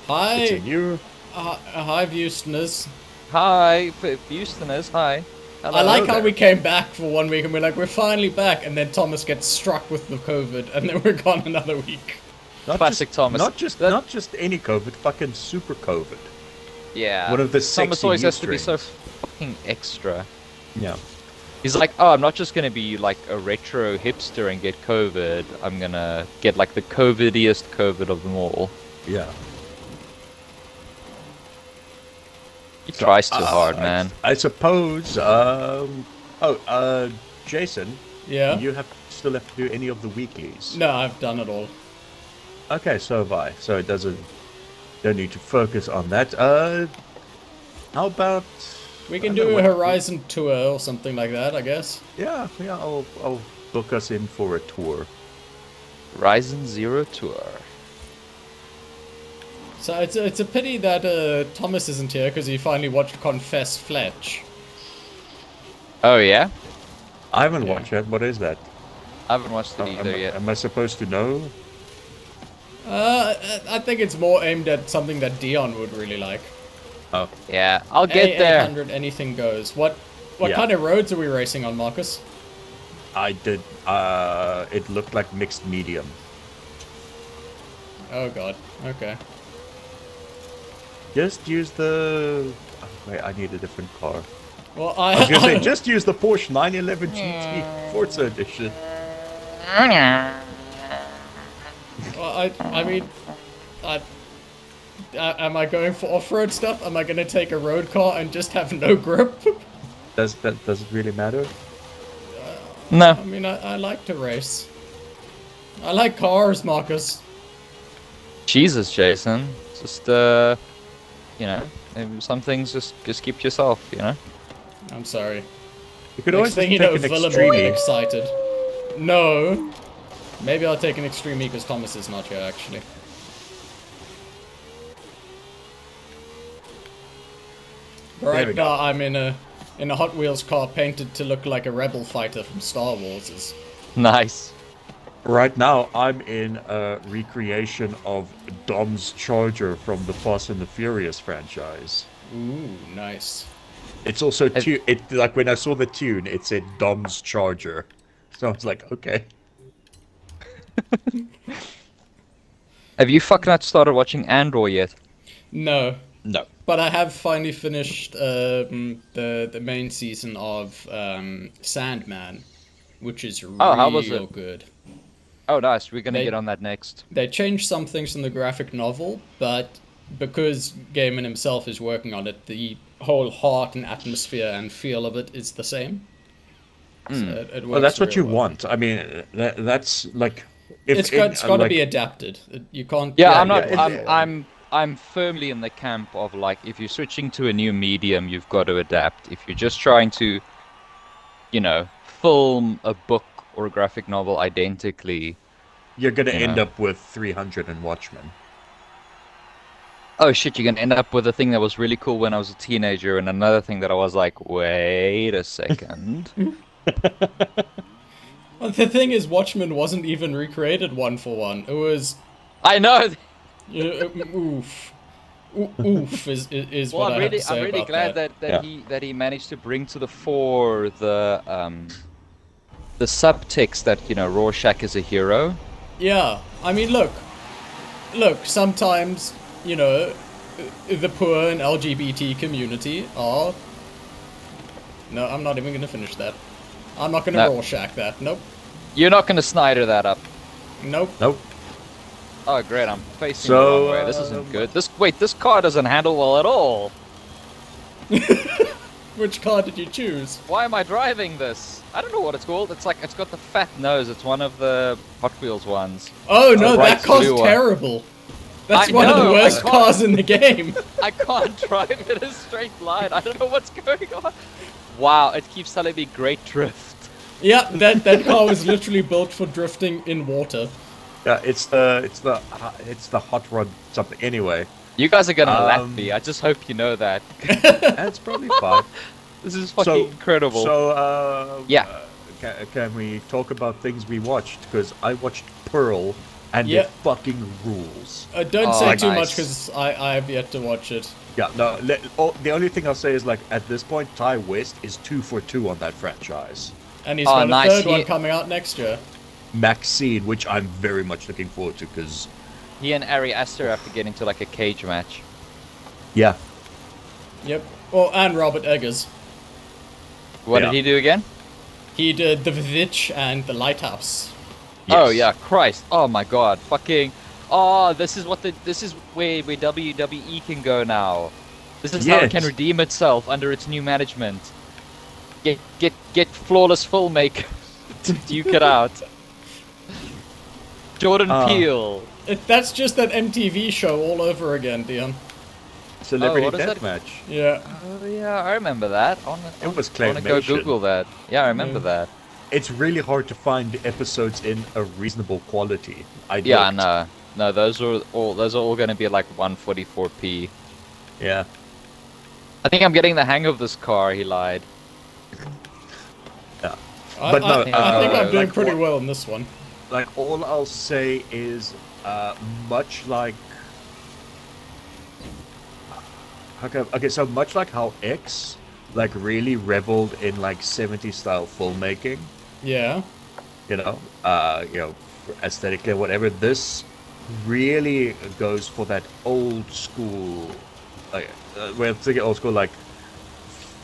Hi, It's a new. hi, Houstoners. Hi, Houstoners, hi. I like Hello. how there. we came back for 1 week and we're like, we're finally back, and then Thomas gets struck with the COVID, and then we're gone another week. Not just, Classic Thomas. not just, That, not just any COVID. Fucking super COVID. yeah. One of the Thomas sexy always new has to be so strains. fucking extra. Yeah. He's like, oh, I'm not just gonna be like a retro hipster and get COVID. I'm gonna get like the COVIDiest COVID of them all. Yeah. He tries too hard, I, man. I suppose. Jason, Yeah? you still have to do any of the weeklies. No, I've done it all. Okay, so have I. So it don't need to focus on that. How about? We I can don't know do a what- Horizon tour or something like that, I guess. Yeah. I'll book us in for a tour. Ryzen Zero Tour. So it's a pity that Thomas isn't here because he finally watched Confess Fletch. Oh yeah? I haven't Yeah. watched it. What is that? I haven't watched it either yet. Am I supposed to know? I think it's more aimed at something that Dion would really like. Oh, Yeah, I'll get there. A800 anything goes. What Yeah. kind of roads are we racing on, Marcus? I did. It looked like mixed medium. Oh god. Okay. Just use the. Oh, wait, I need a different car. Well, I was gonna say, just use the Porsche 911 GT Forza Edition. Well, I mean, am I going for off-road stuff? Am I gonna take a road car and just have no grip? Does it really matter? No. I mean, I like to race. I like cars, Marcus. Jesus, Jason. Just you know, maybe some things just keep to yourself, you know? I'm sorry. You could Next always thing just you take know, an Willem will extreme. get excited. No. Maybe I'll take an Extreme E because Thomas is not here, actually. There we Right go. now, I'm in a Hot Wheels car painted to look like a rebel fighter from Star Wars. Nice. Right now, I'm in a recreation of Dom's Charger from the Fast and the Furious franchise. Ooh, nice. It's also it like when I saw the tune, it said Dom's Charger, so I was like, okay. Have you fucking not started watching Andor yet? No, No. but I have finally finished the main season of Sandman, which is Oh, how was real it? good. Oh, nice. We're gonna They- get on that next. They changed some things from the graphic novel, but because Gaiman himself is working on it, the whole heart and atmosphere and feel of it is the same. So it Well, that's works what you real well. want. I mean, that's like if It's got to like, be adapted. You can't. Yeah, Yeah, I'm not. yeah, I'm firmly in the camp of like, if you're switching to a new medium, you've got to adapt. If you're just trying to, you know, film a book or a graphic novel identically, you're gonna you end know. up with 300 and Watchmen. Oh shit, you're gonna end up with a thing that was really cool when I was a teenager, and another thing that I was like, wait a second. Well, the thing is, Watchmen wasn't even recreated one for one. It was, I know. you know, oof. Oof is Well, what I have to I'm say really about glad that. that Yeah. he managed to bring to the fore the subtext that, you know, Rorschach is a hero. Yeah, I mean, look, sometimes, you know, the poor and LGBT community are... No, I'm not even gonna finish that. I'm not gonna No. Rorschach that. Nope. You're not gonna Snyder that up. Nope. Nope. Oh great, I'm facing So, the wrong way. This isn't good. This car doesn't handle well at all. Which car did you choose? Why am I driving this? I don't know what it's called. It's like, it's got the fat nose. It's one of the Hot Wheels ones. Oh no, bright that car's blue one. terrible. That's I one of the know, worst I can't- cars in the game. I can't drive in a straight line. I don't know what's going on. Wow, it keeps telling me great drift. Yeah, that car was literally built for drifting in water. Yeah, it's the hot rod something. Anyway, You guys are gonna lap Um, me. I just hope you know that. that's probably fine. This is fucking incredible. So, Yeah. can we talk about things we watched? Because I watched Pearl and Yeah. it fucking rules. Don't Oh, say too nice. much because I have yet to watch it. Yeah, no. The only thing I'll say is like at this point, Ty West is 2 for 2 on that franchise. And he's Oh, got a nice. third one coming out next year. Maxine, which I'm very much looking forward to, because He and Ari Aster have to get into like a cage match. yeah, Yep. Oh, and Robert Eggers. What Yeah. did he do again? He did The Witch and The Lighthouse. Oh Yes. yeah, Christ! Oh my God! Fucking! Oh, this is where WWE can go now. This is how it can Yes. redeem itself under its new management. Get flawless filmmaker to duke it out. Jordan Peele. That's just that MTV show all over again, Dion. Celebrity what is that? Deathmatch. Yeah. Oh yeah, I remember that. It was I wanna go claymation. Google that. Yeah, I remember that. It's really hard to find episodes in a reasonable quality. Yeah, looked. no, those are all going to be like 144p. Yeah. I think I'm getting the hang of this car. He lied. Yeah. I, But no, I think I'm doing like pretty what- well in this one. Like, all I'll say is, much like... Okay, so much like how X, like, really reveled in, like, 70s style filmmaking, Yeah. you know, aesthetically or whatever, this really goes for that old school, like, when I'm thinking old school, like,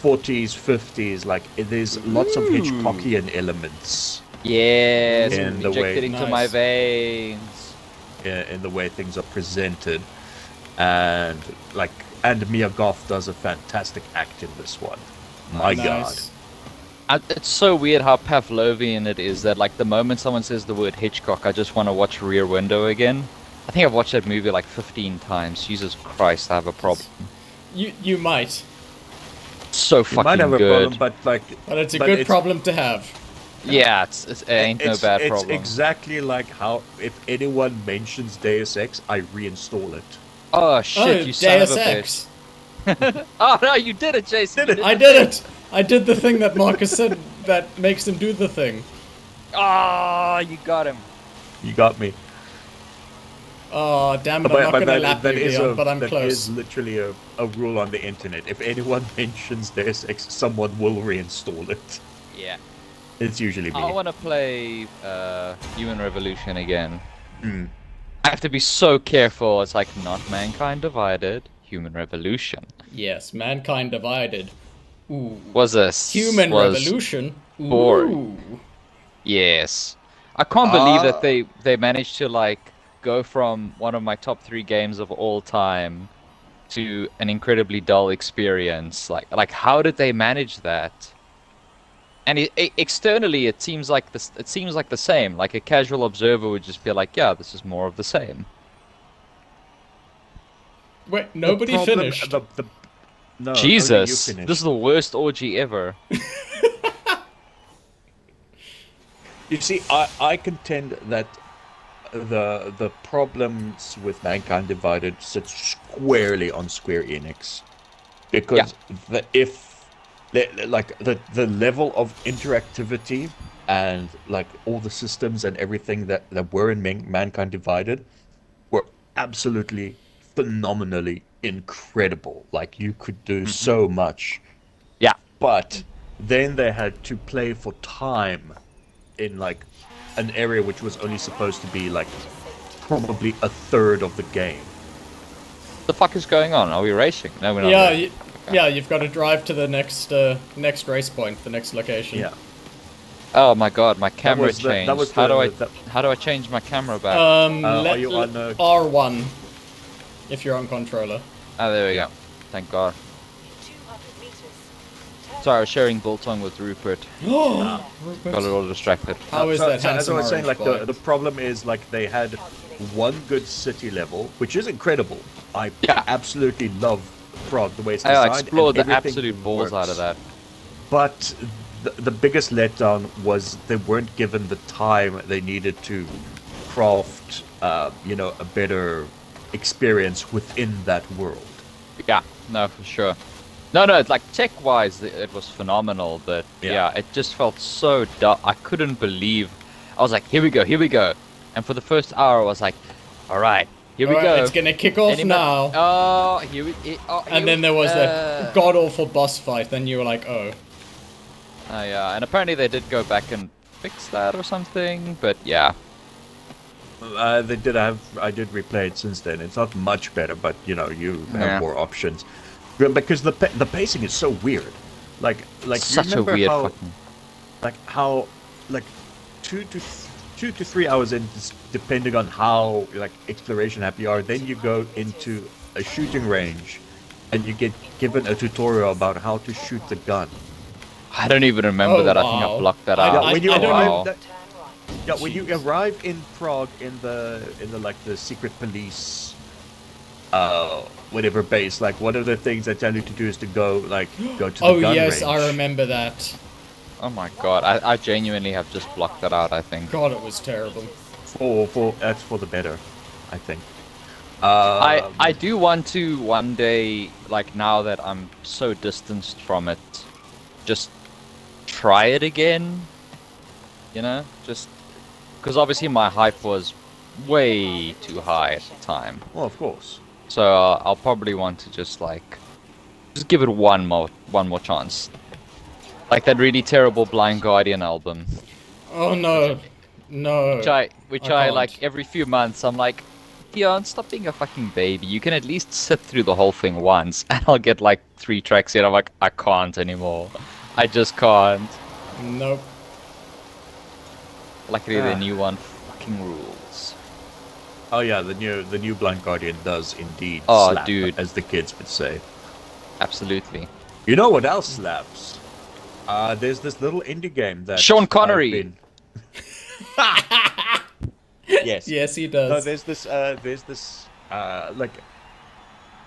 40s, 50s, like, there's lots of Hitchcockian elements. Yes, In the inject way- it into Nice. my veins. In the way things are presented, and Mia Goth does a fantastic act in this one. My God. Nice. It's so weird how Pavlovian it is that like the moment someone says the word Hitchcock, I just want to watch Rear Window again. I think I've watched that movie like 15 times. Jesus Christ, I have a problem. You might, So You fucking might have a good. problem, but but it's a good problem to have. Yeah, it ain't no bad it's problem. exactly like how if anyone mentions Deus Ex, I reinstall it. Oh shit, you son of Deus a Ex. bitch. Oh no, you did it, Jason. Did it. I did it! I did the thing that Marcus said that makes him do the thing. Ah, you got him. You got me. Oh, damn it, I'm not gonna lap you, Dion, but I'm that close. is literally a rule on the internet. If anyone mentions Deus Ex, someone will reinstall it. Yeah. It's usually me. I want to play Human Revolution again. Mm. I have to be so careful. It's like not Mankind Divided, Human Revolution. Yes, Mankind Divided. Ooh. Was this Human was Revolution? Ooh. boring. Yes. I can't believe that they managed to like go from one of my top 3 games of all time to an incredibly dull experience. Like how did they manage that? And externally, it seems like this. It seems like the same. Like a casual observer would just be like, "Yeah, this is more of the same." Wait, nobody finished. No, Jesus, only you this finished. is the worst orgy ever. You see, I contend that the problems with Mankind Divided sit squarely on Square Enix, because the level of interactivity and like all the systems and everything that were in Mankind Divided were absolutely phenomenally incredible. Like you could do so much. Yeah. But then they had to play for time in like an area which was only supposed to be like probably a third of the game. The fuck is going on? Are we racing? No, we're not. Yeah, yeah, you've got to drive to the next race point, the next location. Yeah. Oh my god, my camera was the- changed. that was how do the- how do I change my camera back? are you on R1 if you're on controller. Oh, there we go. Thank God. Sorry, I was sharing Biltong with Rupert. Got a little distracted. How is that So as handsome I was saying, orange like boy? the problem is like they had one good city level, which is incredible. I Yeah. absolutely love Prague, the way it's I designed. explored the and everything absolute balls out of works. that. But the biggest letdown was they weren't given the time they needed to craft, a better experience within that world. Yeah, no, for sure. No, it's like tech-wise, it was phenomenal, but Yeah. yeah, it just felt so dull. I couldn't believe. I was like, here we go. And for the first hour, I was like, all right, here we Alright, go. it's gonna kick off now. Oh, And then there was that god-awful boss fight, then you were like, oh. Oh, yeah, and apparently they did go back and fix that or something, but yeah. I did replay it since then. It's not much better, but you know, you have more options. Because the pacing is so weird. Like Such you a weird how, fucking... how 2 to 3 hours in, depending on how like exploration happy you are, then you go into a shooting range, and you get given a tutorial about how to shoot the gun. I don't even remember that. I think I blocked that out. When you arrive, when you arrive in Prague in the like the secret police whatever base, like one of the things they tell you to do is to go to the gun oh yes, range. I remember that. Oh my god, I genuinely have just blocked that out, I think. God, it was terrible. That's for the better, I think. I do want to one day, like now that I'm so distanced from it, just try it again. You know, just because obviously my hype was way too high at the time. Well, of course. So I'll probably want to just give it one more chance. Like that really terrible Blind Guardian album. Oh no, no. Which I I can't. like every few months. I'm like, Dion, stop being a fucking baby. You can at least sit through the whole thing once, and I'll get like 3 tracks in. I'm like, I can't anymore. I just can't. Nope. Luckily, the new one fucking rules. Oh yeah, the new Blind Guardian does indeed Oh, slap, dude. as the kids would say. Absolutely. You know what else slaps? There's this little indie game that Sean Connery. Yes. Yes, he does. No, there's this like,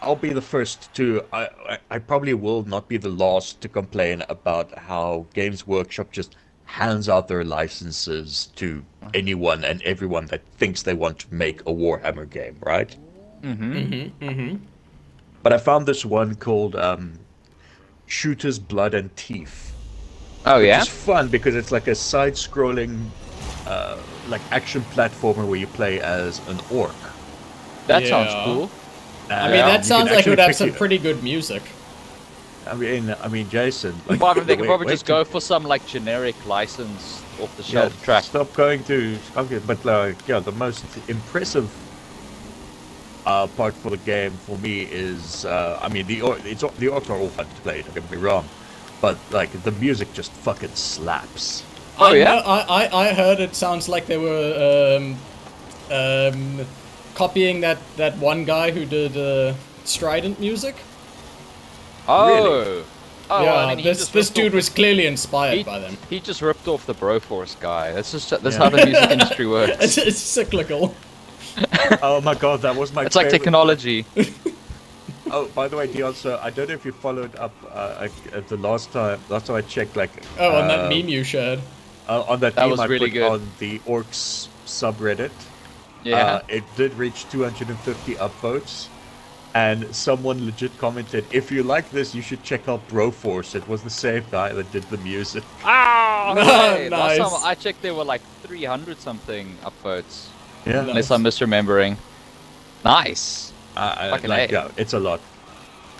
I'll be the first to I probably will not be the last to complain about how Games Workshop just hands out their licenses to anyone and everyone that thinks they want to make a Warhammer game, right? But I found this one called Shooter's Blood and Teeth. Oh yeah. Which is fun because it's like a side-scrolling like action platformer where you play as an orc. That Yeah. sounds cool. I mean, that You sounds can like it would actually have pick some your- pretty good music. I mean, Jason. Like, Well, I mean, they could wait- probably wait just to- go for some like generic license off the Yeah, shelf track. stop going to. Okay, but yeah, the most impressive part for the game for me is, I mean, the orcs are all fun to play. Don't get me wrong, but like the music just fucking slaps. Oh, I yeah? know- I heard it sounds like they were copying that one guy who did Strident music. Oh. Really? Oh, yeah, well, I mean, he this just this ripped dude off was clearly inspired by them. He just ripped off the Broforce guy. That's how the music industry works. It's cyclical. Oh my god, that was my. It's like favorite. technology. Oh, by the way, Dion, so I don't know if you followed up at the last time I checked, like. Oh, on that meme you shared. On that That meme was I really put good. on the Orcs subreddit. Yeah. It did reach 250 upvotes, and someone legit commented, "If you like this, you should check out Broforce." It was the same guy that did the music. Oh, hey, Nice. Last time I checked, there were like 300 something upvotes. Yeah, Unless I'm misremembering. Nice. Fucking like, A. yeah, it's a lot.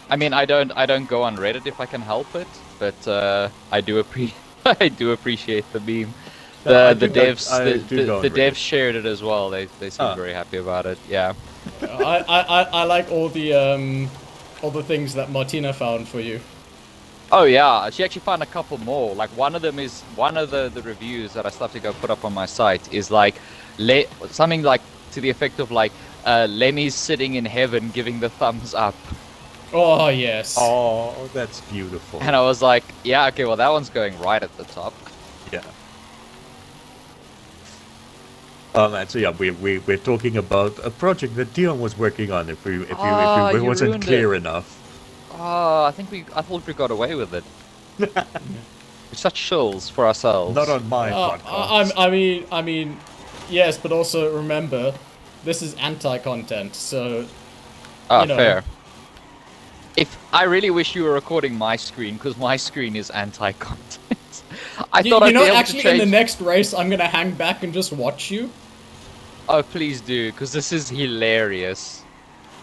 I mean, I don't go on Reddit if I can help it, but I do appreciate the meme. No, I The do go- devs I do go on the Reddit. devs shared it as well. They seem very happy about it. Yeah. I like all the things that Martina found for you. Oh yeah, she actually found a couple more. Like one of them is one of the reviews that I still have to go put up on my site is like something like to the effect of like Lemmy's sitting in heaven giving the thumbs up. Oh yes. Oh, that's beautiful. And I was like, yeah, okay, well that one's going right at the top. Yeah. And so yeah, we're talking about a project that Dion was working on. If you wasn't ruined clear it. enough. Oh, I thought we got away with it. We're such shills for ourselves. Not on my podcast. I mean, yes, but also remember, this is anti-content, so. Ah, you know. fair. If I really wish you were recording my screen, because my screen is anti-content. I thought I'd You know, be able actually, to change. in the next race, I'm gonna hang back and just watch you. Oh, please do, because this is hilarious.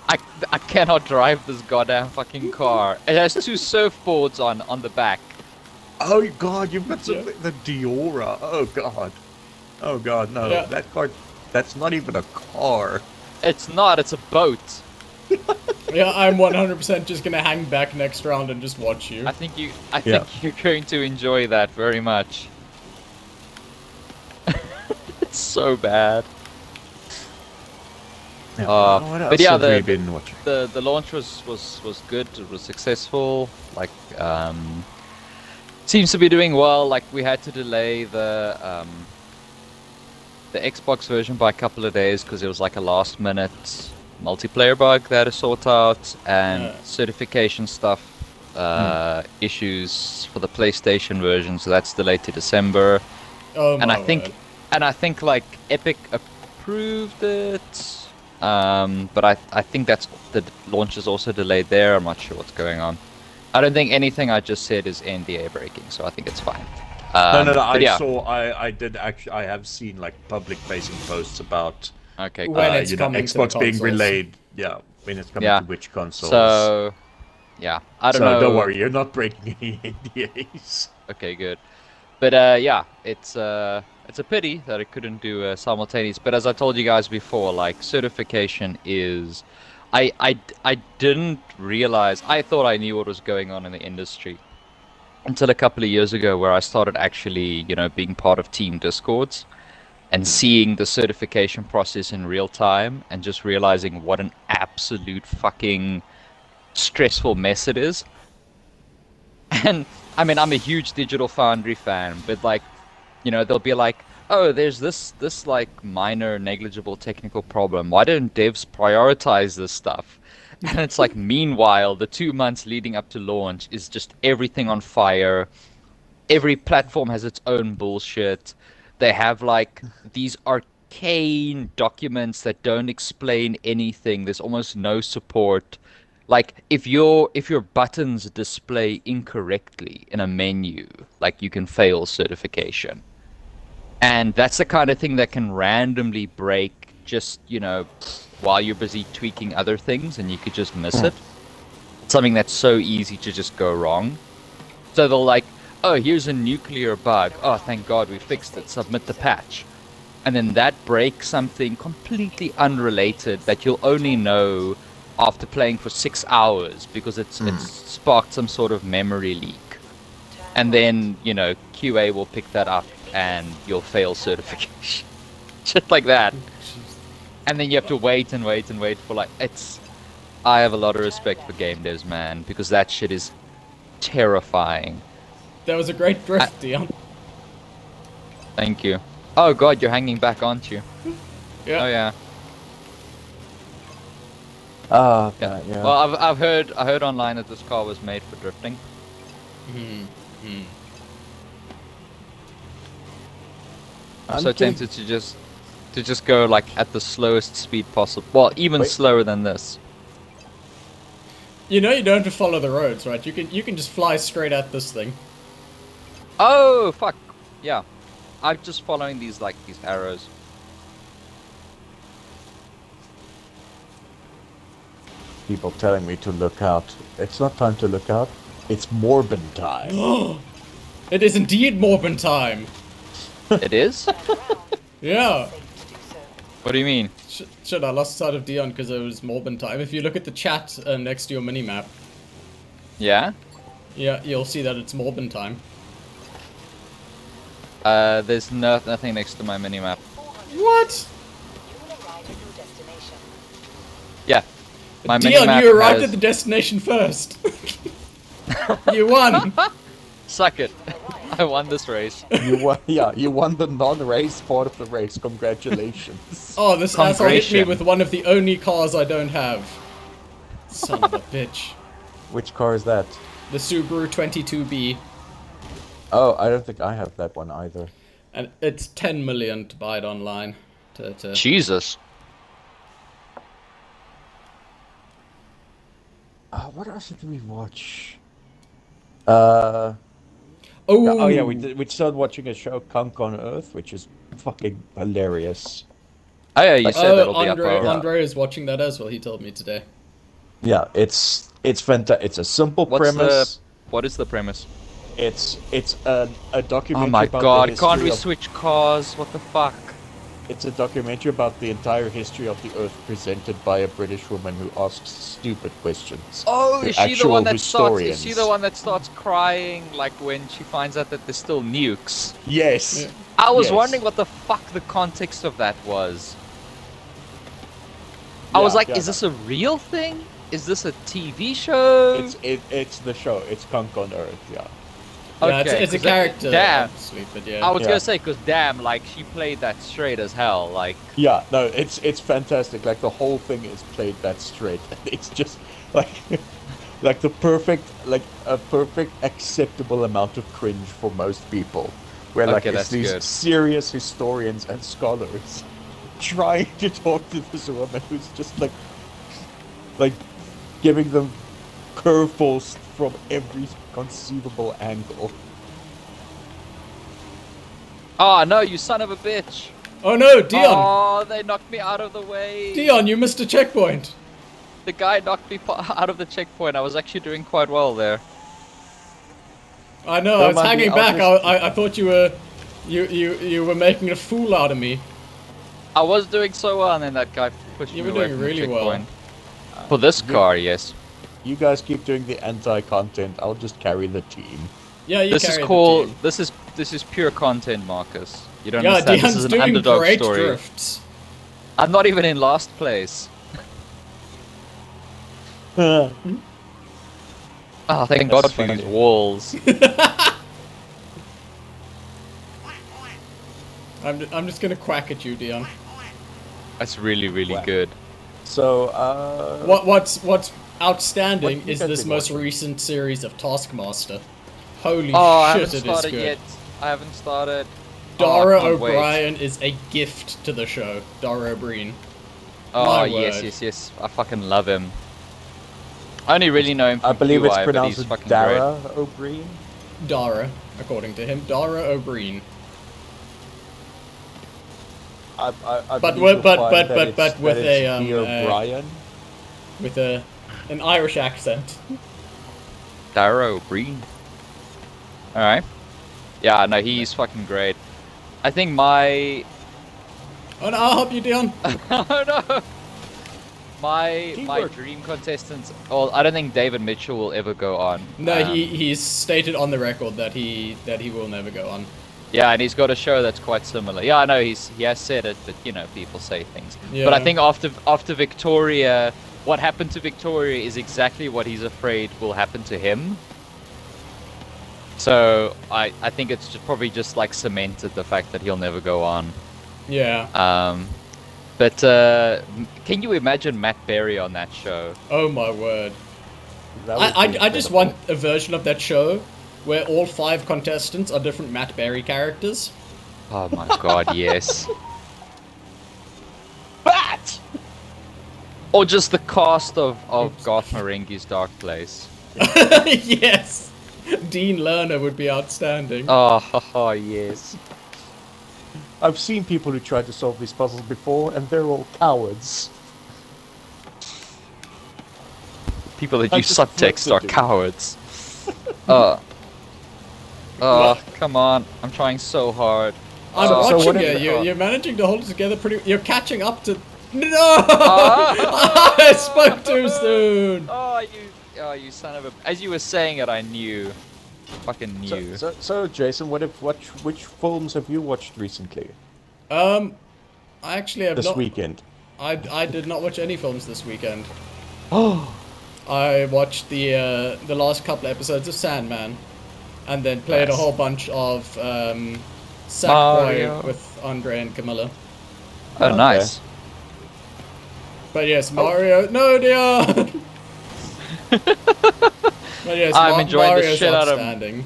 I, I cannot drive this goddamn fucking car. It has two surfboards on the back. Oh God, you've got Yeah. the Diora. Oh God. Oh God, no. Yeah. That car, that's not even a car. It's not, it's a boat. Yeah, I'm 100% just gonna hang back next round and just watch you. I think Yeah. you're going to enjoy that very much. It's so bad. Yeah, what but else yeah, have we been watching? the launch was good. It was successful. Like seems to be doing well. Like we had to delay the Xbox version by a couple of days because it was like a last minute multiplayer bug they had to sort out and Yeah. certification stuff issues for the PlayStation version. So that's delayed to December. Oh And my I think like Epic approved it. But I think that's the launch is also delayed there. I'm not sure what's going on. I don't think anything I just said is NDA breaking, so I think it's fine. No. But yeah. I did actually. I have seen like public-facing posts about Okay. When Cool. it's coming to the Xbox being consoles. relayed. Yeah, when it's coming Yeah. to which consoles. So yeah, I don't know. Don't worry, you're not breaking any NDAs. Okay, good. But yeah, it's a pity that it couldn't do simultaneous. But as I told you guys before, like certification is, I didn't realize. I thought I knew what was going on in the industry until a couple of years ago, where I started actually, being part of team discords and seeing the certification process in real time, and just realizing what an absolute fucking stressful mess it is. And I mean, I'm a huge Digital Foundry fan, but like, they'll be like, "Oh, there's this like minor negligible technical problem. Why don't devs prioritize this stuff?" And it's like, meanwhile, the 2 months leading up to launch is just everything on fire. Every platform has its own bullshit. They have like these arcane documents that don't explain anything. There's almost no support. Like if your buttons display incorrectly in a menu, like you can fail certification. And that's the kind of thing that can randomly break just, while you're busy tweaking other things and you could just miss it. Something that's so easy to just go wrong. So they'll like, oh, here's a nuclear bug. Oh, thank God we fixed it. Submit the patch. And then that breaks something completely unrelated that you'll only know after playing for 6 hours because it's sparked some sort of memory leak. And then, QA will pick that up and you'll fail certification. Shit like that. And then you have to wait and wait and wait for like, I have a lot of respect for game devs, man, because that shit is terrifying. That was a great drift, Dion. Thank you. Oh God, you're hanging back, aren't you? Yeah. Oh yeah. Yeah. Yeah. Well, I heard online that this car was made for drifting. I'm so tempted to just go like at the slowest speed possible. Well, even slower than this. You don't have to follow the roads, right? You can just fly straight at this thing. Oh fuck. Yeah. I'm just following these arrows. People telling me to look out. It's not time to look out. It's Morbin time. It is indeed Morbin time. It is? Yeah. What do you mean? Shit, I lost sight of Dion because it was Morbin time. If you look at the chat next to your minimap, Yeah? yeah, you'll see that it's Morbin time. There's nothing next to my minimap. What? Yeah. My Dion, minimap you arrived has- at the destination first. You won. Suck it. I won this race. You won. Yeah, you won the non-race part of the race. Congratulations. Oh, this asshole hit me Congratulations. with one of the only cars I don't have. Son of a bitch. Which car is that? The Subaru 22B. Oh, I don't think I have that one either. And it's 10 million to buy it online. To... Jesus. What else did we watch? Oh, Oh yeah, we started watching a show, Kunk on Earth, which is fucking hilarious. Oh yeah, you said that'll be up Andre, our. Andre is watching that as well. He told me today. Yeah, it's fantastic. It's a simple What's the premise. what is the premise? It's a Oh documentary my about the god, can't history we of. switch cars? What the fuck? It's a documentary about the entire history of the Earth, presented by a British woman who asks stupid questions. Oh, They're is she the actual one that starts? Is she the historians. one that starts crying like when she finds out that there's still nukes? Yes. Yeah. I was Yes. wondering what the fuck the context of that was. I was Yeah, like, yeah, is this a real thing? Is this a TV show? It's the show. It's Kunk on Earth. Yeah. Yeah, Okay, it's a 'cause that- character. damn. Obviously, but yeah. I was Yeah. gonna say, cause damn, like she played that straight as hell. Like, Yeah. No, it's fantastic. Like the whole thing is played that straight. It's just like like the perfect like a perfect acceptable amount of cringe for most people. Where like Okay, it's that's these good. serious historians and scholars trying to talk to this woman who's just like giving them curveballs from every conceivable angle. oh no, you son of a bitch! Oh no, Dion! Oh, they knocked me out of the way. Dion, you missed a checkpoint. The guy knocked me out of the checkpoint. I was actually doing quite well there. I know. Don't I was mind me, hanging I'll back. just- I thought you were making a fool out of me. I was doing so well, and then that guy pushed You me were away doing from the really well. checkpoint. For this car, yes. You guys keep doing the anti-content. I'll just carry the team. Yeah, you This is carried the called. team. This is pure content, Marcus. You don't Yeah, understand. Dion's This is an doing underdog great story. drifts. I'm not even in last place. Oh, thank God That's for funny. these walls. I'm just gonna quack at you, Dion. That's really, really Wow. good. So, What's outstanding What you is guys this been most watching? recent series of Taskmaster. Holy Oh, I shit, haven't it is started good. yet. I haven't started. Dara Oh, I can't wait. O'Brien is a gift to the show. Dara O'Brien. Oh, My yes, word. yes, yes. I fucking love him. I only really know him from I believe it's QI, but pronounced he's fucking Dara O'Brien. Dara, according to him. Dara O'Brien. I But believe with- you'll but- find but- that but- it's- but with that it's a, D. O'Brien. With an Irish accent. great. Dara O'Brien. Alright. Yeah, no, he's fucking great. I think my... Oh no, I'll help you, Dion. oh no! My Teamwork. dream contestants... Well, I don't think David Mitchell will ever go on. No, he's stated on the record that he will never go on. Yeah, and he's got a show that's quite similar. Yeah, I know he has said it, but you know, people say things. Yeah. But I think after Victoria, what happened to Victoria is exactly what he's afraid will happen to him. So I think it's probably just like cemented the fact that he'll never go on. Yeah. But can you imagine Matt Berry on that show? Oh my word. That would be I just incredible. want a version of that show where all 5 contestants are different Matt Berry characters. Oh my god, yes. Bat! Or just the cast of Garth Marenghi's Dark Place. Yes! Dean Lerner would be outstanding. Oh, yes. I've seen people who tried to solve these puzzles before, and they're all cowards. People that I use just subtext flipped are it, dude. cowards. Come on. I'm trying so hard. I'm so watching what you. if- You're managing to hold it together pretty... You're catching up to... No! Ah! I spoke too soon! Oh, you son of a... As you were saying it, I knew. Fucking knew. So Jason, which films have you watched recently? I actually have This not... weekend? I did not watch any films this weekend. Oh, I watched the last couple episodes of Sandman, and then played a Nice. whole bunch of Sackboy Mario. with Andre and Camilla. Oh, okay. nice. But yes, Mario. No, Dion. But yes, I'm enjoying the Mario's shit out of- outstanding.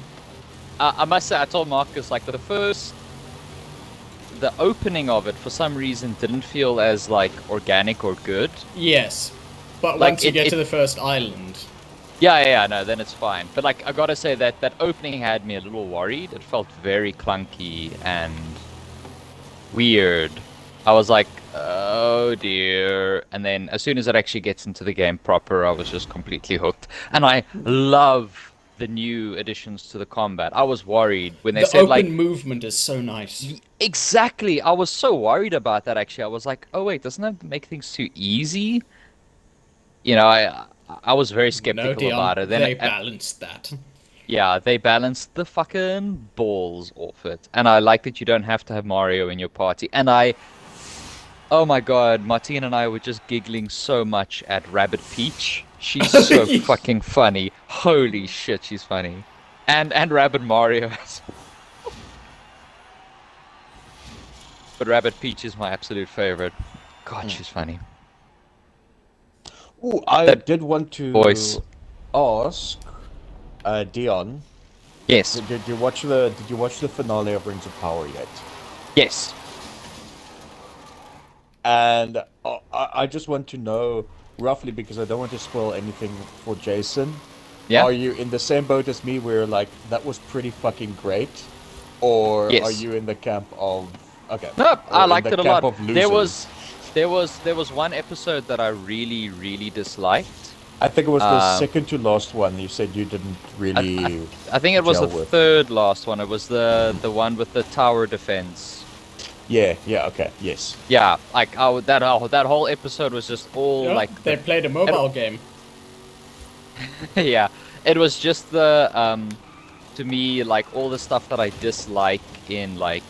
I must say, I told Marcus, like, the opening of it, for some reason, didn't feel as, like, organic or good. Yes, but Like, once you it- get it- to the first island, Yeah, no, then it's fine. But, like, I gotta say that opening had me a little worried. It felt very clunky and weird. I was like, oh dear. And then as soon as it actually gets into the game proper, I was just completely hooked. And I love the new additions to the combat. I was worried when they The said open like movement is so nice. exactly. I was so worried about that actually. I was like, oh wait, doesn't that make things too easy? You know, I was very No, skeptical Dion, about it. they And balanced that. yeah, they balanced the fucking balls off it. And I like that you don't have to have Mario in your party. And oh my God, Martine and I were just giggling so much at Rabbit Peach. She's so fucking funny. Holy shit, she's funny. And Rabbit Mario. But Rabbit Peach is my absolute favorite. God, she's funny. Ooh, I That did want to voice. ask Dion, Yes. did you watch the finale of Rings of Power yet? Yes. And I just want to know roughly, because I don't want to spoil anything for Jason. Yeah. Are you in the same boat as me where like that was pretty fucking great? Or are Yes. you in the camp of okay? Nope, or I in liked the it a camp lot. of losers? There was one episode that I really, really disliked. I think it was the Um, second to last one. You said you didn't really I think it was gel the with. third last one. It was the one with the tower defense. Yeah, okay, yes. Yeah, like that whole episode was just all Yeah, like they played a mobile game. yeah, it was just the to me like all the stuff that I dislike in like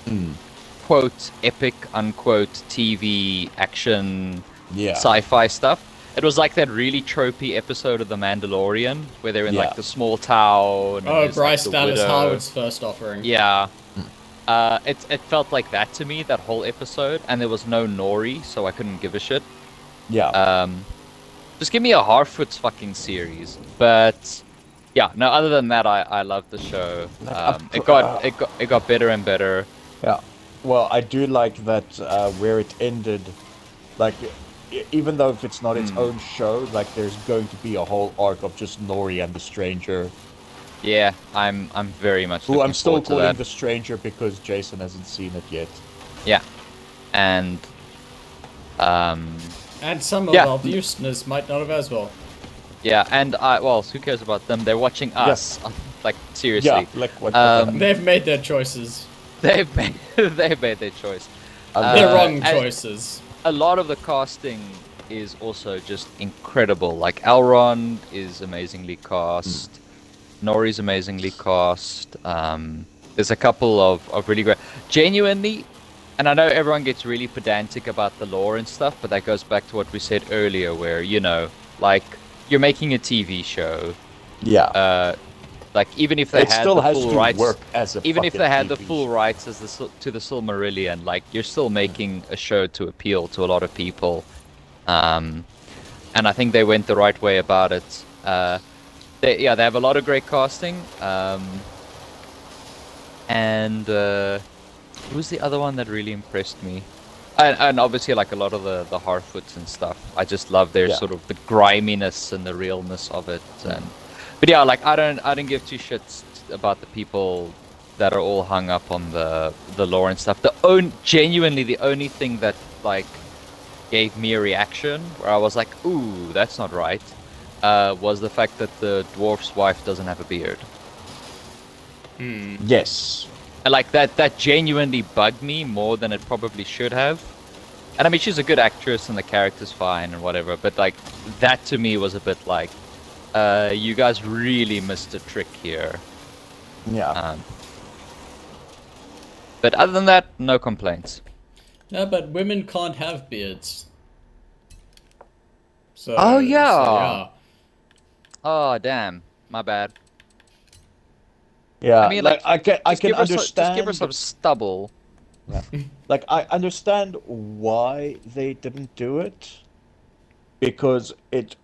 quote epic unquote TV action Yeah. sci-fi stuff. It was like that really tropey episode of The Mandalorian where they're in Yeah. like the small town. And Oh, there's, Bryce like, the Dallas widow. Howard's first offering. Yeah. It felt like that to me, that whole episode, and there was no Nori, so I couldn't give a shit. Yeah. Just give me a Harfoot's fucking series. But yeah, no. Other than that, I loved the show. It got better and better. Yeah. Well, I do like that where it ended, like, even though if it's not its own show, like, there's going to be a whole arc of just Nori and the Stranger. Yeah, I'm very much Who looking I'm still forward to calling that. the Stranger because Jason hasn't seen it yet. Yeah, and And some of Yeah. our listeners might not have as well. yeah, and well, who cares about them? They're watching us. Like seriously. Yeah, like what? They've made their choices. They've made their choice. They're wrong and choices. A lot of the casting is also just incredible. Like Elrond is amazingly cast. Nori's amazingly cast. There's a couple of really great, genuinely. And I know everyone gets really pedantic about the lore and stuff, but that goes back to what we said earlier, where like you're making a TV show. Yeah. Like even if they It had still the has full to rights, work as a even if fucking they had the TV full show. rights as to the Silmarillion, like you're still making a show to appeal to a lot of people. And I think they went the right way about it. They have a lot of great casting. And who's the other one that really impressed me? And obviously, like a lot of the Harfoots and stuff. I just love their Yeah. sort of the griminess and the realness of it. But yeah, like I don't give two shits about the people that are all hung up on the lore and stuff. Genuinely the only thing that like gave me a reaction where I was like, ooh, that's not right, was the fact that the dwarf's wife doesn't have a beard. Yes. And like that genuinely bugged me more than it probably should have. And I mean, she's a good actress and the character's fine and whatever, but like that to me was a bit like, you guys really missed a trick here. Yeah. But other than that, no complaints. No, but women can't have beards. So, Oh, yeah. So, Oh damn, my bad. Yeah. I mean, like, I can Just give her understand. just give her some stubble. Like, I understand why they didn't do it. Because it,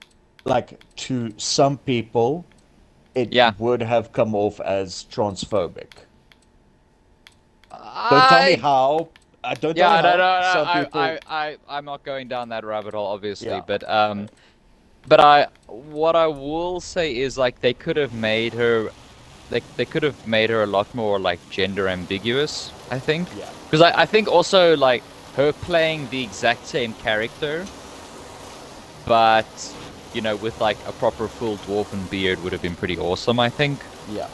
like, to some people, it Yeah. would have come off as transphobic. Don't tell me how. Don't Yeah, tell me no, how. no, Some people. I'm not going down that rabbit hole, obviously. Yeah. But what I will say is like they could have made her, they could have made her a lot more like gender ambiguous. I think. Yeah. Because I think also like her playing the exact same character, but with like a proper full dwarven beard would have been pretty awesome, I think. Yeah.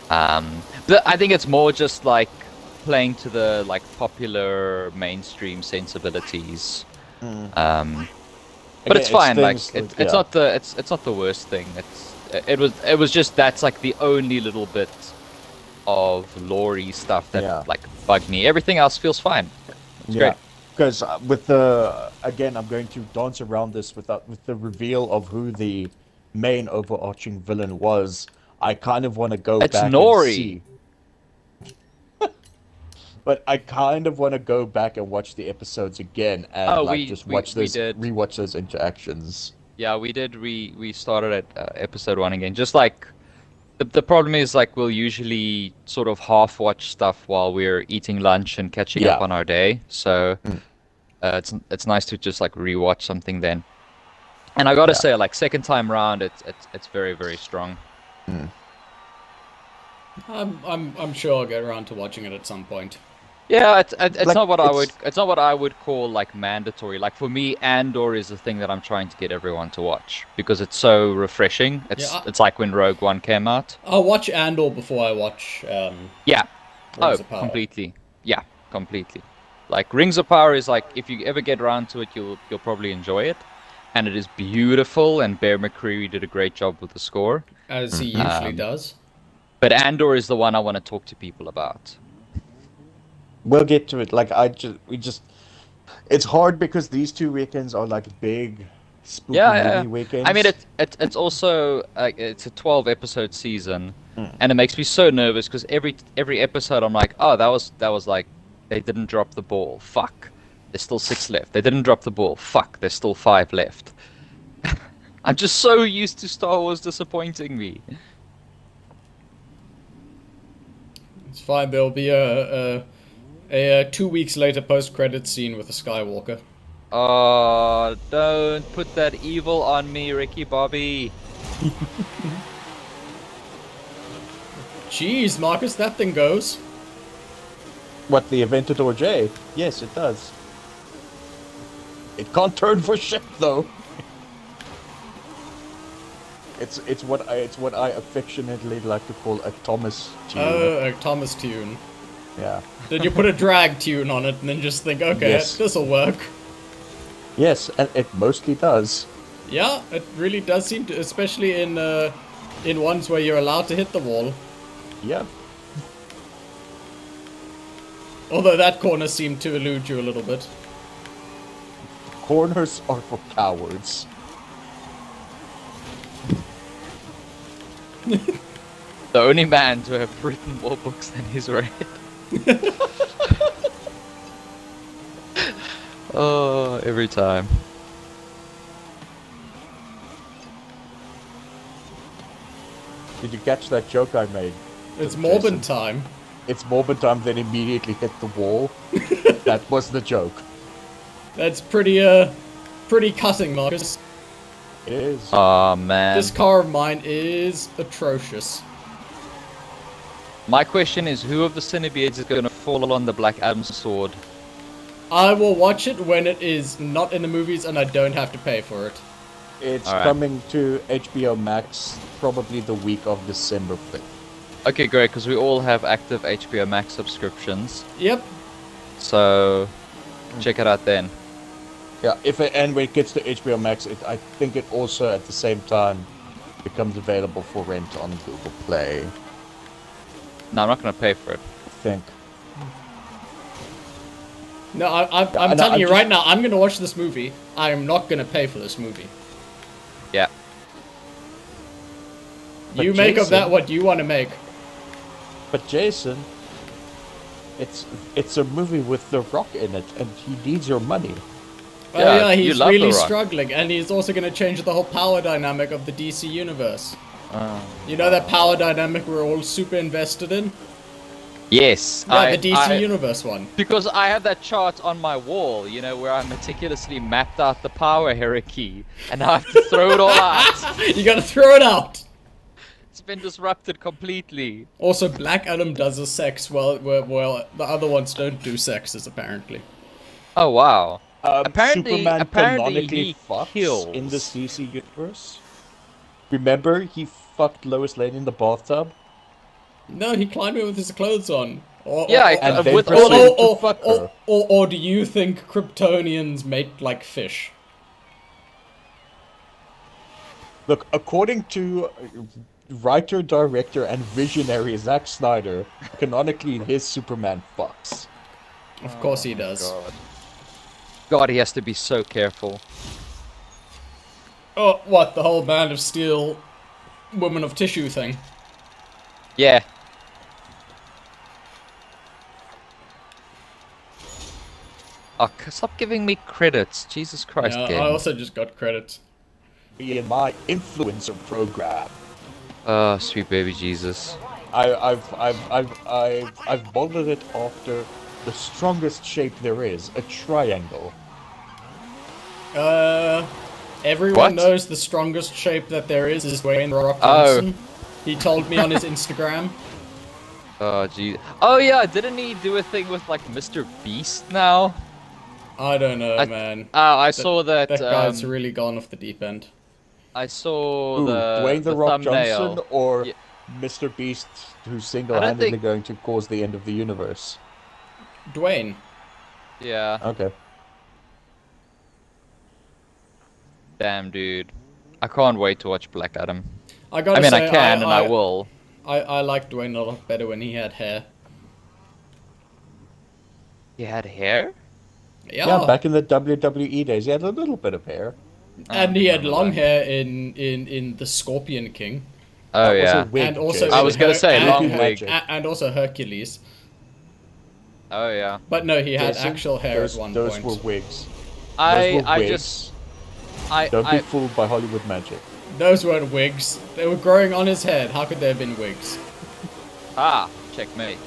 But I think it's more just like playing to the like popular mainstream sensibilities. But Again, it's fine. things It's not the worst thing. It was just that's like the only little bit of lore-y stuff that like bugged me. Everything else feels fine. It's great. Because again, I'm going to dance around this with the reveal of who the main overarching villain was. I kind of want to go back Nori. and see. But I kind of want to go back and watch the episodes again and rewatch those interactions. Yeah, we did. We started at episode 1 again. Just like the problem is like we'll usually sort of half watch stuff while we're eating lunch and catching up on our day. So it's nice to just like rewatch something then. And I gotta say, like second time round, it's very, very strong. I'm sure I'll get around to watching it at some point. Yeah, it's like, not what I would call like mandatory. Like for me, Andor is the thing that I'm trying to get everyone to watch because it's so refreshing. It's like when Rogue One came out. I'll watch Andor before I watch Rings of Power. Completely. Yeah, completely. Like Rings of Power is like if you ever get around to it, you'll probably enjoy it, and it is beautiful. And Bear McCreary did a great job with the score, as he usually does. But Andor is the one I want to talk to people about. We'll get to it. Like it's hard because these 2 weekends are like big spooky movie weekends. I mean, it's also it's a 12-episode season, and it makes me so nervous because every episode I'm like, oh, that was like they didn't drop the ball. Fuck, there's still 6 left. They didn't drop the ball. Fuck, there's still 5 left. I'm just so used to Star Wars disappointing me. It's fine. There'll be a 2 weeks later post-credit scene with a Skywalker. Oh, don't put that evil on me, Ricky Bobby. Jeez, Marcus, that thing goes. What, the Aventador J? Yes, it does. It can't turn for shit though. It's what I affectionately like to call a Thomas tune. Oh, a Thomas tune. Yeah. Did you put a drag tune on it and then just think, okay, this'll work? Yes, and it mostly does. Yeah, it really does seem to, especially in ones where you're allowed to hit the wall. Yeah. Although that corner seemed to elude you a little bit. Corners are for cowards. The only man to have written more books than he's read. Oh, every time. Did you catch that joke I made? It's Morbin time. It's Morbin time, then immediately hit the wall. That was the joke. That's pretty cutting, Marcus. It is. Oh man. This car of mine is atrocious. My question is, who of the CineBeards is going to fall on the Black Adam's sword? I will watch it when it is not in the movies and I don't have to pay for it. It's coming to HBO Max probably the week of December 5th. Okay, great, because we all have active HBO Max subscriptions. Yep. So, check it out then. Yeah, and when it gets to HBO Max, I think it also at the same time becomes available for rent on Google Play. No, I'm not going to pay for it. I think. No, I'm telling you right now, I'm going to watch this movie. I am not going to pay for this movie. Yeah. You make of that what you want to make. But Jason, it's a movie with The Rock in it, and he needs your money. Oh yeah, he's really struggling, and he's also going to change the whole power dynamic of the DC universe. You know that power dynamic we're all super invested in? Yes. Yeah, the DC universe one. Because I have that chart on my wall, you know, where I meticulously mapped out the power hierarchy, and now I have to throw it all out. You gotta throw it out! It's been disrupted completely. Also, Black Adam does a sex, well, the other ones don't do sexes, apparently. Oh wow. Apparently Superman he canonically fucks in the kills. DC universe. Remember, he fucked Lois Lane in the bathtub No, he climbed it with his clothes on. Yeah, and then with all proceeded his. to fuck her. Or do you think Kryptonians make like fish? Look, according to writer, director, and visionary Zack Snyder, canonically his Superman fucks. Of course he Oh, does. God, he has to be so careful. Oh, what, the whole Man of Steel, Woman of Tissue thing? Yeah. Oh, stop giving me credits. Jesus Christ, Yeah, game. I also just got credits. Be in my influencer program. Oh, sweet baby Jesus. I've molded it after the strongest shape there is, a triangle. Everyone What? knows the strongest shape that there is Dwayne "The Rock" Oh. Johnson. He told me on his Instagram. Oh, gee. Oh, yeah, didn't he do a thing with, like, Mr. Beast now? I don't know, man. I saw that, That guy's really gone off the deep end. I saw Who, Dwayne the "The Rock" thumbnail. Johnson or Yeah, Mr. Beast, who's I don't single-handedly think... going to cause the end of the universe? Dwayne. Yeah, Okay. damn, dude. I can't wait to watch Black Adam. I gotta I mean, say, I can and I will. I liked Dwayne a lot better when he had hair. He had hair? Yeah, Yeah, back in the WWE days, he had a little bit of hair. and he had remember long that. hair in The Scorpion King. Oh, That was a yeah. wig, And also Jason. I was gonna say, long Voodoo wig. magic. And also Hercules. Oh, yeah. But no, he had Jason, actual hair those, at one those point. were wigs. I Those were wigs. just... Don't be fooled by Hollywood magic. Those weren't wigs. They were growing on his head. How could they have been wigs? Ah, checkmate.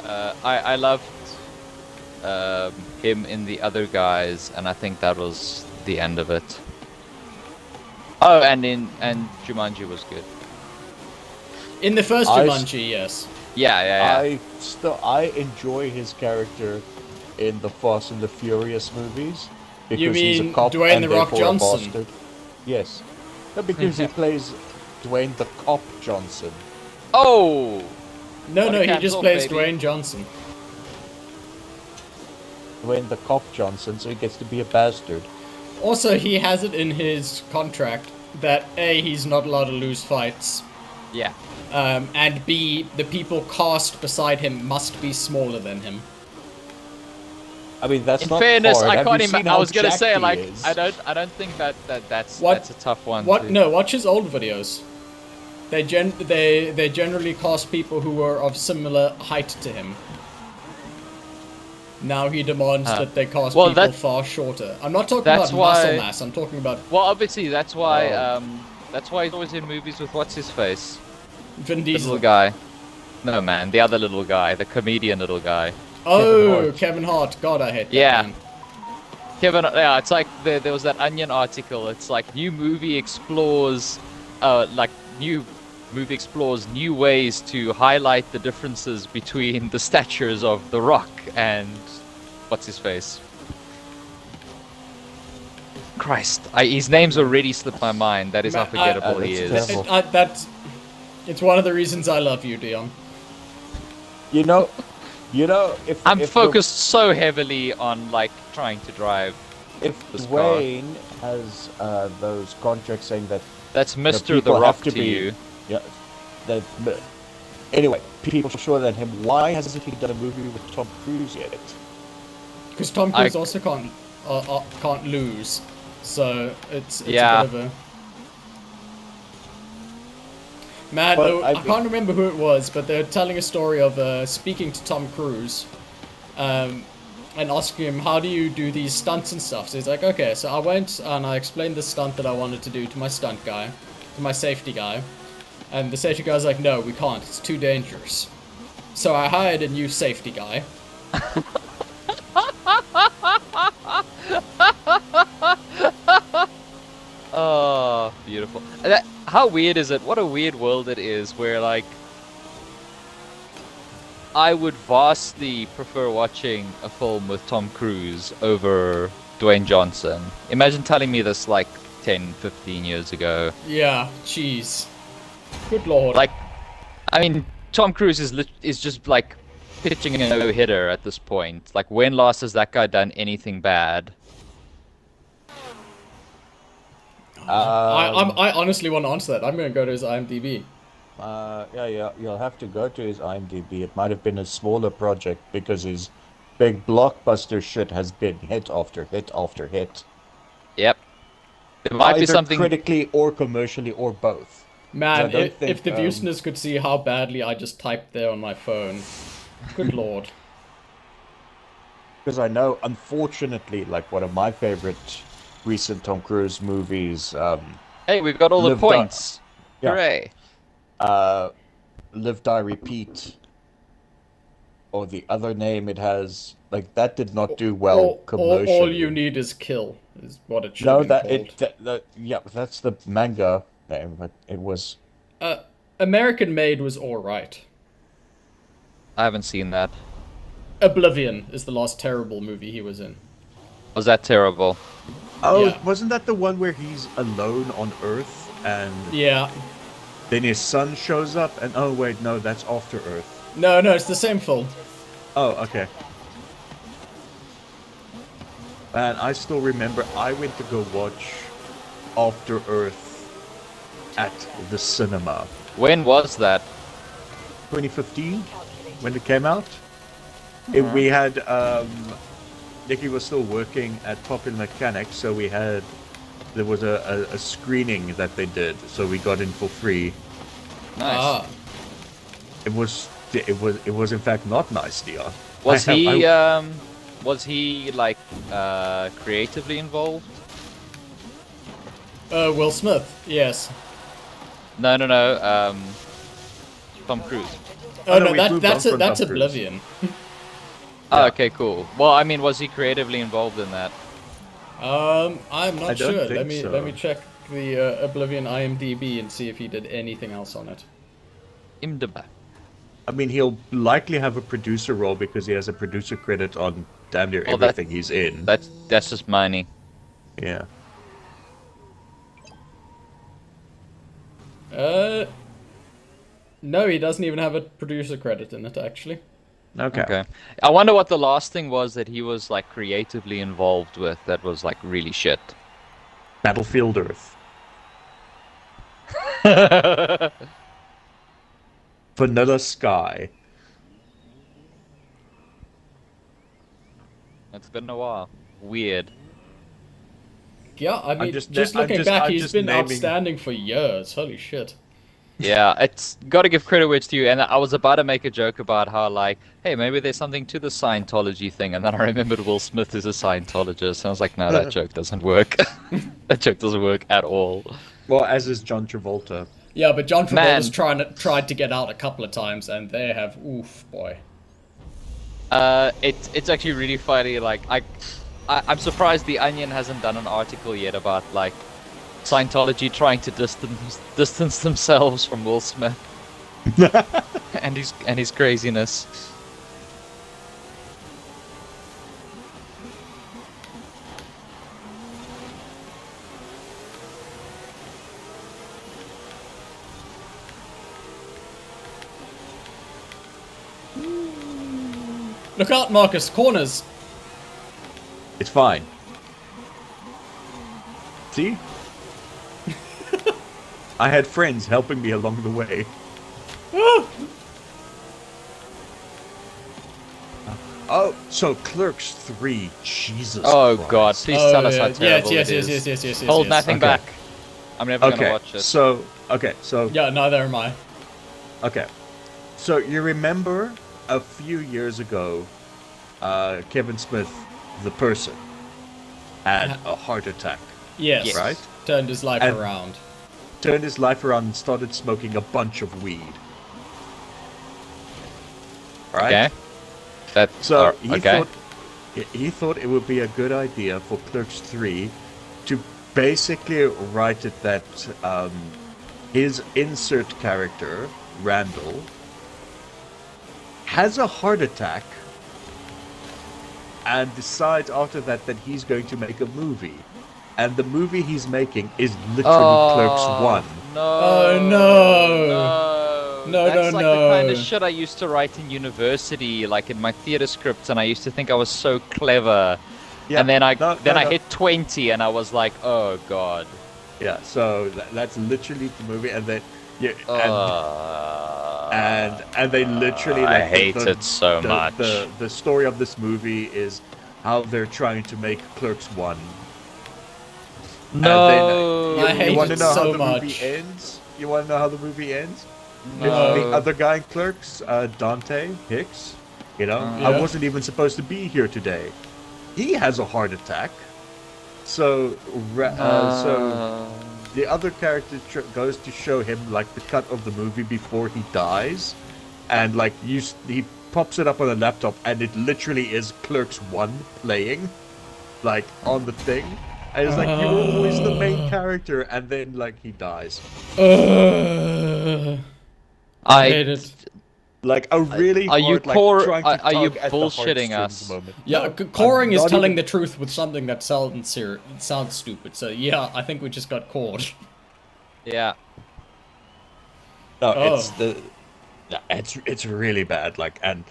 I loved him in the other guys, and I think that was the end of it. Oh, and Jumanji was good. In the first I- Jumanji, yes. Yeah. I enjoy his character in the Fast and the Furious movies because You he's mean a cop Dwayne and "The Rock" therefore a Johnson? bastard. Yes. No, because he plays Dwayne the Cop Johnson. Oh! No, Body no, he cams just off, plays baby. Dwayne Johnson. Dwayne the Cop Johnson, so he gets to be a bastard. Also, he has it in his contract that A, he's not allowed to lose fights, Yeah. and B, the people cast beside him must be smaller than him. I mean, that's In not fairness, hard. I Have can't you even. seen I how was gonna jacked say he like is? I don't think that's What? that's a tough one. What? to- No, watch his old videos. They generally cast people who were of similar height to him. Now he demands that they cast well, people that- far shorter. I'm not talking that's about muscle why- mass. I'm talking about Well, obviously that's why Oh. that's why he's always in movies with what's his face, Vin the Diesel. little guy. No man, the other little guy, the comedian little guy. Oh, Kevin Hart. God, I hate that Yeah. man. Kevin, yeah, it's like there was that Onion article. It's like new movie explores new ways to highlight the differences between the statures of The Rock and what's his face. Christ, his name's already slipped my mind. That is how forgettable he that's is. terrible. It's one of the reasons I love you, Dion. You know, if I'm if focused so heavily on like trying to drive. If this car. Dwayne has those contracts saying that That's Mr. The people Rock have to to be- you. yeah, but anyway, people shorter than him. Why hasn't he done a movie with Tom Cruise yet? Because Tom Cruise also can't lose, so it's Yeah. a bit of a... Man, But I can't remember who it was, but they're telling a story of speaking to Tom Cruise, and asking him, how do you do these stunts and stuff? So he's like, okay, so I went and I explained the stunt that I wanted to do to my stunt guy, to my safety guy, and the safety guy's like, no, we can't, it's too dangerous. So I hired a new safety guy. Oh, beautiful. How weird is it? What a weird world it is where, like, I would vastly prefer watching a film with Tom Cruise over Dwayne Johnson. Imagine telling me this like 10, 15 years ago. Yeah, jeez. Good lord. Like, I mean, Tom Cruise is just like pitching a no-hitter at this point. Like, when last has that guy done anything bad? I honestly want to answer that. I'm gonna go to his IMDb. Yeah, you'll have to go to his IMDb. It might have been a smaller project because his big blockbuster shit has been hit after hit after hit. Yep. It might be Either something. critically or commercially or both. Man, don't if think, the listeners could see how badly I just typed there on my phone. Good lord. Because I know, unfortunately, like one of my favorite recent Tom Cruise movies, Hey, we've got all the Live, Die- points. Yeah. Hooray. Live, Die, Repeat, or the other name it has, like that did not do well commercially. All you need is kill, is what it should No, have been called. yeah, that's the manga name, but it was. American Made was alright. I haven't seen that. Oblivion is the last terrible movie he was in. Was that terrible? Oh, Yeah. wasn't that the one where he's alone on Earth and Yeah. then his son shows up and oh wait, no, that's After Earth. No, it's the same film. Oh, okay. And I still remember I went to go watch After Earth at the cinema. When was that? 2015 when it came out. We had Nicky was still working at Popular Mechanics, so there was a screening that they did, so we got in for free. Nice. Ah. It was in fact not nice, Dion. Was he like creatively involved? Will Smith, yes. No. Tom Cruise. Oh no, no, we moved on from that's Tom Cruise. Oblivion. Oh, okay, cool. Well, I mean, was he creatively involved in that? I'm I not don't sure. think so. Let me check the Oblivion IMDb and see if he did anything else on it. IMDb. I mean, he'll likely have a producer role because he has a producer credit on damn near Oh, that- everything he's in. That's just money. Yeah. No, he doesn't even have a producer credit in it, actually. Okay. I wonder what the last thing was that he was like creatively involved with that was like really shit. Battlefield Earth. Vanilla Sky. It's been a while. Weird. Yeah, I mean, just just na- I'm looking just- back, I'm he's just been naming- outstanding for years. Holy shit. Yeah, it's got to give credit where it's due. And I was about to make a joke about how, like, hey, maybe there's something to the Scientology thing. And then I remembered Will Smith is a Scientologist. And I was like, no, that joke doesn't work. That joke doesn't work at all. Well, as is John Travolta. Yeah, but John Man. Travolta's tried to get out a couple of times, and they have, oof, boy. It's actually really funny. Like, I'm surprised The Onion hasn't done an article yet about, like, Scientology trying to distance themselves from Will Smith and his craziness. Look out, Marcus, corners! It's fine. See? I had friends helping me along the way. Oh, so Clerks 3, Jesus Oh Christ. God! Please Oh, tell us yeah. how terrible yes, it is. yes. Hold nothing Okay. back. I'm never gonna Okay, watch it. so Yeah, neither am I. okay. So you remember a few years ago, Kevin Smith, the person, had a heart attack, Yes. Yes. right? Turned his life And- around. Turned his life around and started smoking a bunch of weed. Right? Okay. That. So he okay. thought it would be a good idea for Clerks 3 to basically write it that his insert character, Randall, has a heart attack, and decides after that that he's going to make a movie. And the movie he's making is literally Clerks 1. No. Oh, no. No, That's no, like the kind of no. shit I used to write in university, like in my theater scripts, and I used to think I was so clever. Yeah, And then I no, I no. hit 20 and I was like, oh god. Yeah, so that's literally the movie, and then and they literally I like hate it so much. The story of this movie is how they're trying to make Clerks 1. No. I hate You want to it know how so the much. movie ends? You want to know how the movie ends? No. The other guy in Clerks, Dante Hicks, you know, Yeah. I wasn't even supposed to be here today. He has a heart attack. So the other character goes to show him like the cut of the movie before he dies, and like he pops it up on a laptop, and it literally is Clerks 1 playing, like on the thing. And it's like, you were always the main character, and then like he dies. I hate it. Like a really Are you hard, like, trying to are you tug at the bullshitting heartstrings us? moment. Yeah, No, coring I'm is not telling even- the truth with something that sounds stupid. So yeah, I think we just got caught. Yeah. No, Oh. it's really bad. Like, and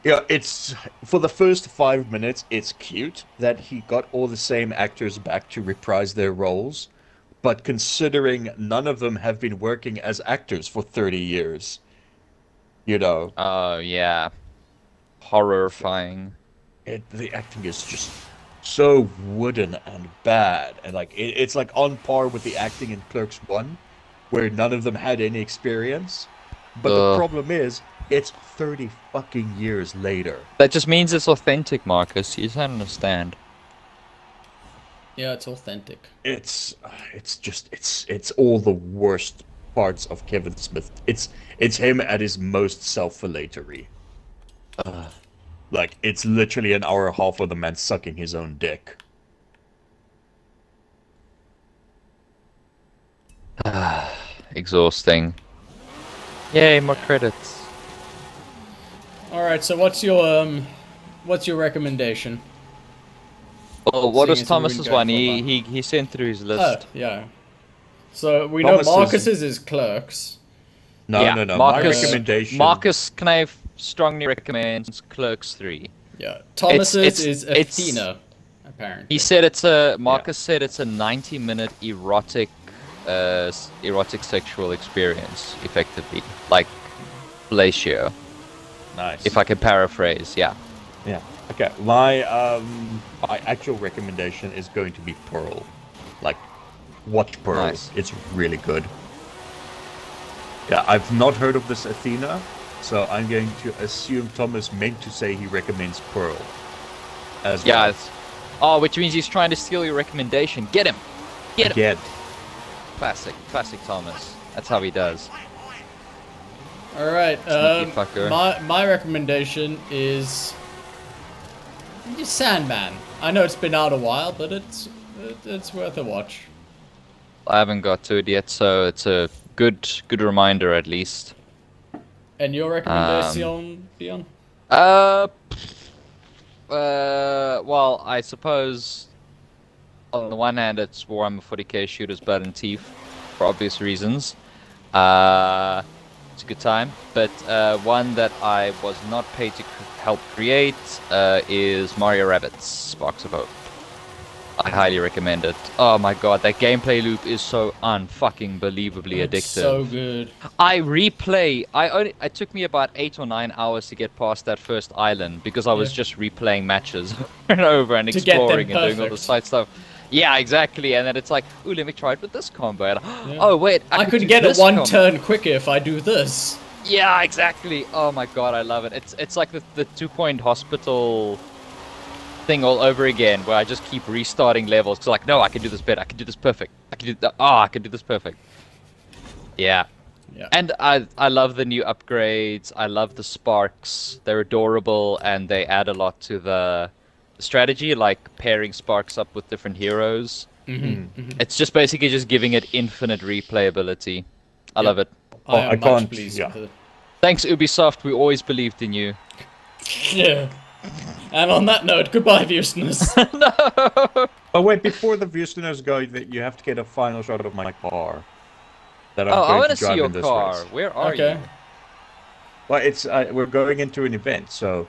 yeah, it's for the first 5 minutes, it's cute that he got all the same actors back to reprise their roles, but considering none of them have been working as actors for 30 years, you know, Oh yeah. Horrifying. the acting is just so wooden and bad, and like it's like on par with the acting in Clerks 1, where none of them had any experience. But the Ugh. problem is, it's 30 fucking years later. That just means it's authentic, Marcus. You don't understand. Yeah, it's authentic. It's all the worst parts of Kevin Smith. It's him at his most self-filatory. Like, it's literally an hour and a half of the man sucking his own dick. Exhausting. Yay, more credits. All right, so what's your recommendation? Well, what Seeing was as we've been Thomas's going one? for a He sent through his Oh, list. yeah. So we Thomas's- know Marcus's is Clerks. No, Yeah, no. Marcus, My recommendation. Marcus, can I strongly recommend Clerks 3? Yeah, Thomas's it's- is Athena, apparently. He said Marcus said it's a 90-minute erotic sexual experience, effectively, like fellatio. Nice. If I can paraphrase, yeah. Yeah. Okay. My actual recommendation is going to be Pearl. Like, watch Pearl. Nice. It's really good. Yeah, I've not heard of this Athena, so I'm going to assume Thomas meant to say he recommends Pearl. As Yeah. well. Which means he's trying to steal your recommendation. Get him! Get him! Again. Classic Thomas. That's how he does. All right. Sneaky fucker. My recommendation is Sandman. I know it's been out a while, but it's worth a watch. I haven't got to it yet, so it's a good reminder at least. And your recommendation, Dion? Well, I suppose on the one hand it's Warhammer 40k Shooter's Blood and Teeth for obvious reasons. It's a good time, but one that I was not paid to help create is Mario Rabbids Sparks of Hope. I highly recommend it. Oh my god, that gameplay loop is so unfucking believably It's addictive. so good. It took me about 8 or 9 hours to get past that first island because I was Yeah. just replaying matches over and over and To get them exploring and doing all the perfect. side stuff. Yeah, exactly. And then it's like, ooh, let me try it with this combo. And, Yeah. oh wait, I could could do get it this one combo. turn quicker if I do this. Yeah, exactly. Oh my god, I love it. It's like the 2-point hospital thing all over again, where I just keep restarting levels. It's like, no, I can do this better. I can do this perfect. I can do that. Oh, I can do this perfect. Yeah. Yeah. And I love the new upgrades. I love the sparks. They're adorable, and they add a lot to the strategy, like pairing sparks up with different heroes. It's just basically just giving it infinite replayability. I love it. I am I much can't- pleased yeah. with it. Thanks, Ubisoft. We always believed in you. Yeah. And on that note, goodbye, listeners. Oh wait, before the listeners go, you have to get a final shot of my car that I'm Oh, I going want to to see drive your in this car. race. Where are Okay. you? Well, it's we're going into an event, so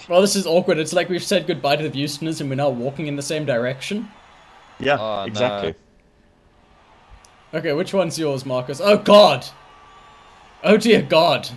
Well, this is awkward. It's like we've said goodbye to the listeners and we're now walking in the same direction. yeah, Oh, exactly. no. Okay, which one's yours, Marcus? Oh, God! Oh, dear God.